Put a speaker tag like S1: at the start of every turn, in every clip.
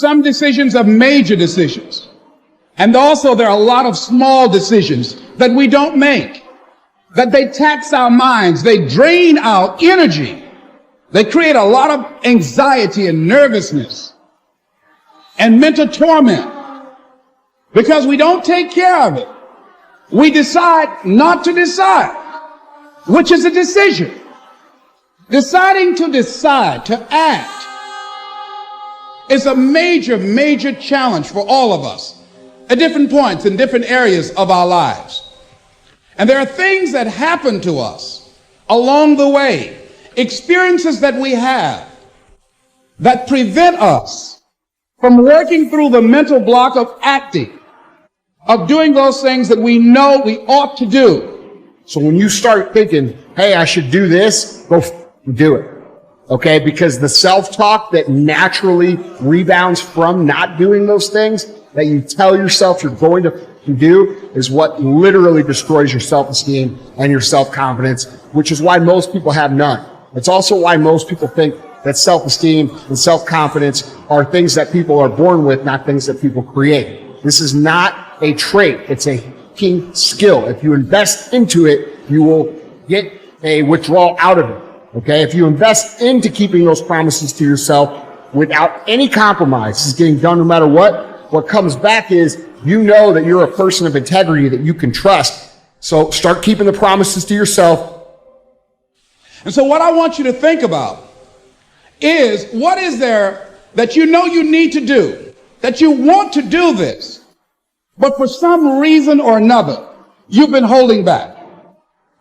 S1: Some decisions are major decisions. And also there are a lot of small decisions that we don't make, that they tax our minds, they drain our energy, they create a lot of anxiety and nervousness and mental torment because we don't take care of it. We decide not to decide, which is a decision. Deciding to decide, to act, is a major, major challenge for all of us at different points in different areas of our lives. And there are things that happen to us along the way, experiences that we have that prevent us from working through the mental block of acting, of doing those things that we know we ought to do.
S2: So when you start thinking, hey, I should do this, go do it. Okay? Because the self-talk that naturally rebounds from not doing those things that you tell yourself you're going to do is what literally destroys your self-esteem and your self-confidence, which is why most people have none. It's also why most people think that self-esteem and self-confidence are things that people are born with, not things that people create. This is not a trait. It's a key skill. If you invest into it, you will get a withdrawal out of it. Okay? If you invest into keeping those promises to yourself without any compromise, it's getting done no matter what comes back is you know that you're a person of integrity that you can trust. So start keeping the promises to yourself.
S1: And so what I want you to think about is, what is there that you know you need to do, that you want to do this, but for some reason or another, you've been holding back.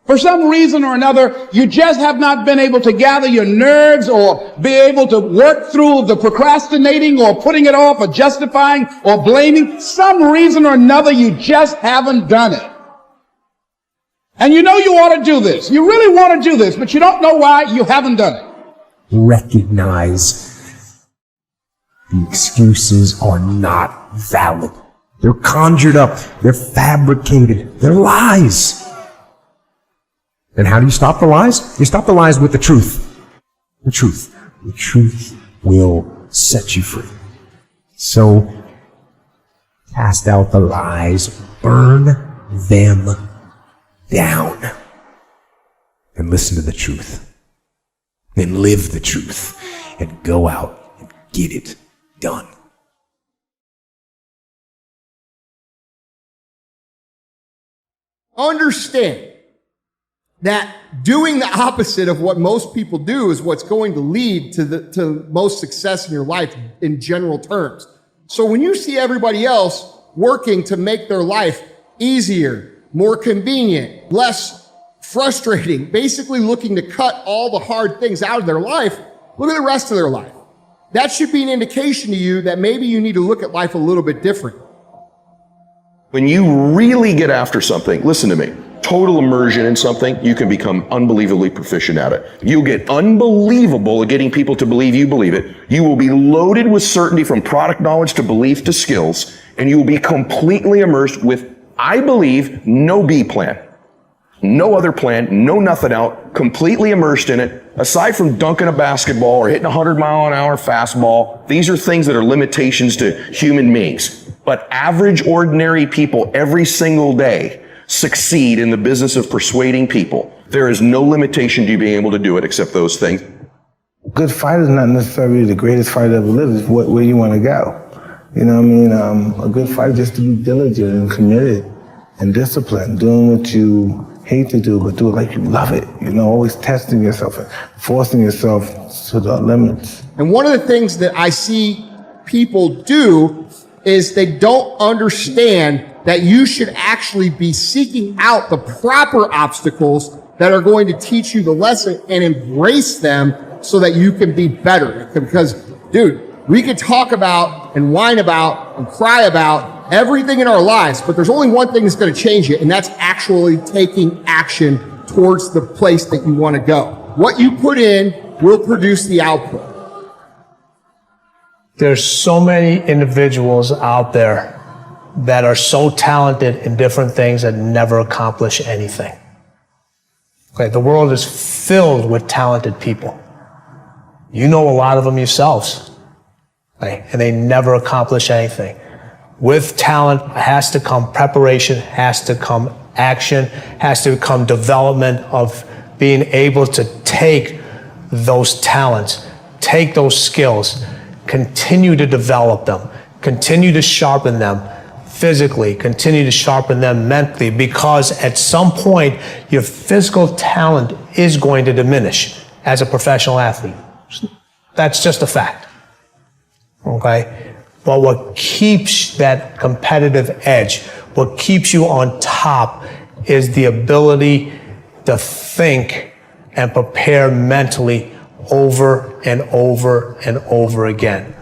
S1: For some reason or another, you just have not been able to gather your nerves or be able to work through the procrastinating or putting it off or justifying or blaming. Some reason or another, you just haven't done it. And you know you ought to do this. You really want to do this, but you don't know why you haven't done it.
S3: Recognize the excuses are not valid. They're conjured up. They're fabricated. They're lies. And how do you stop the lies? You stop the lies with the truth. The truth. The truth will set you free. So, cast out the lies. Burn them down. And listen to the truth. And live the truth. And go out and get it done.
S2: Understand that doing the opposite of what most people do is what's going to lead to most success in your life in general terms. So when you see everybody else working to make their life easier, more convenient, less frustrating, basically looking to cut all the hard things out of their life, look at the rest of their life. That should be an indication to you that maybe you need to look at life a little bit different.
S4: When you really get after something, listen to me, total immersion in something, you can become unbelievably proficient at it. You'll get unbelievable at getting people to believe you believe it. You will be loaded with certainty from product knowledge to belief to skills, and you will be completely immersed with, I believe, no B plan. No other plan, no nothing out, completely immersed in it. Aside from dunking a basketball or hitting a 100-mile-an-hour fastball, these are things that are limitations to human beings. But average, ordinary people every single day succeed in the business of persuading people. There is no limitation to you being able to do it except those things.
S5: A good fight is not necessarily the greatest fight ever lived. It's where you want to go. You know what I mean? A good fight is just to be diligent and committed and disciplined, doing what you hate to do, but do it like you love it. You know, always testing yourself and forcing yourself to the limits.
S2: And one of the things that I see people do is they don't understand that you should actually be seeking out the proper obstacles that are going to teach you the lesson and embrace them so that you can be better. Because, dude, we could talk about and whine about and cry about everything in our lives, but there's only one thing that's going to change it, and that's actually taking action towards the place that you want to go. What you put in will produce the output.
S6: There's so many individuals out there that are so talented in different things that never accomplish anything. Okay, the world is filled with talented people. You know a lot of them yourselves. right? And they never accomplish anything. With talent has to come preparation, has to come action, has to come development of being able to take those talents, take those skills, continue to develop them, continue to sharpen them physically, continue to sharpen them mentally, because at some point your physical talent is going to diminish as a professional athlete. That's just a fact. Okay? But what keeps that competitive edge, what keeps you on top, is the ability to think and prepare mentally over and over and over again.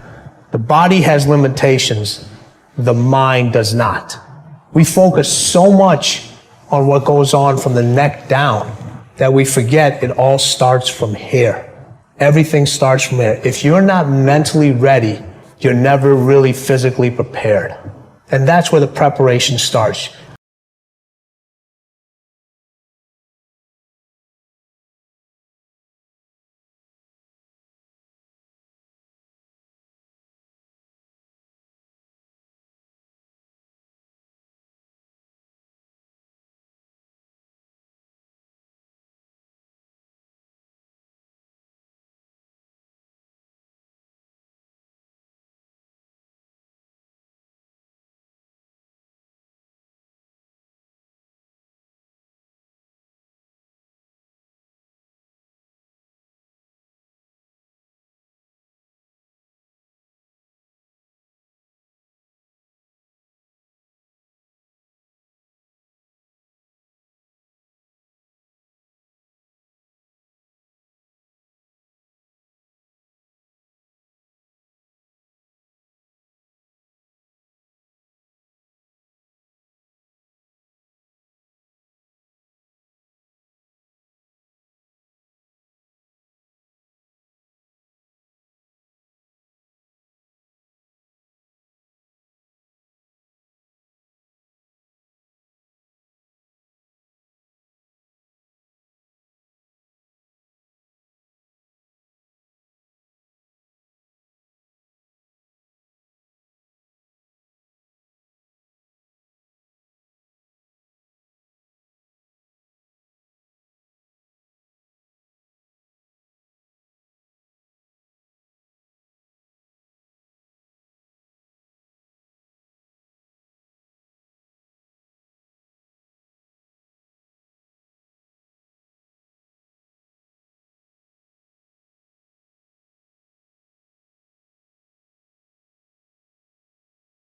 S6: The body has limitations, the mind does not. We focus so much on what goes on from the neck down that we forget it all starts from here. Everything starts from here. If you're not mentally ready, you're never really physically prepared. And that's where the preparation starts.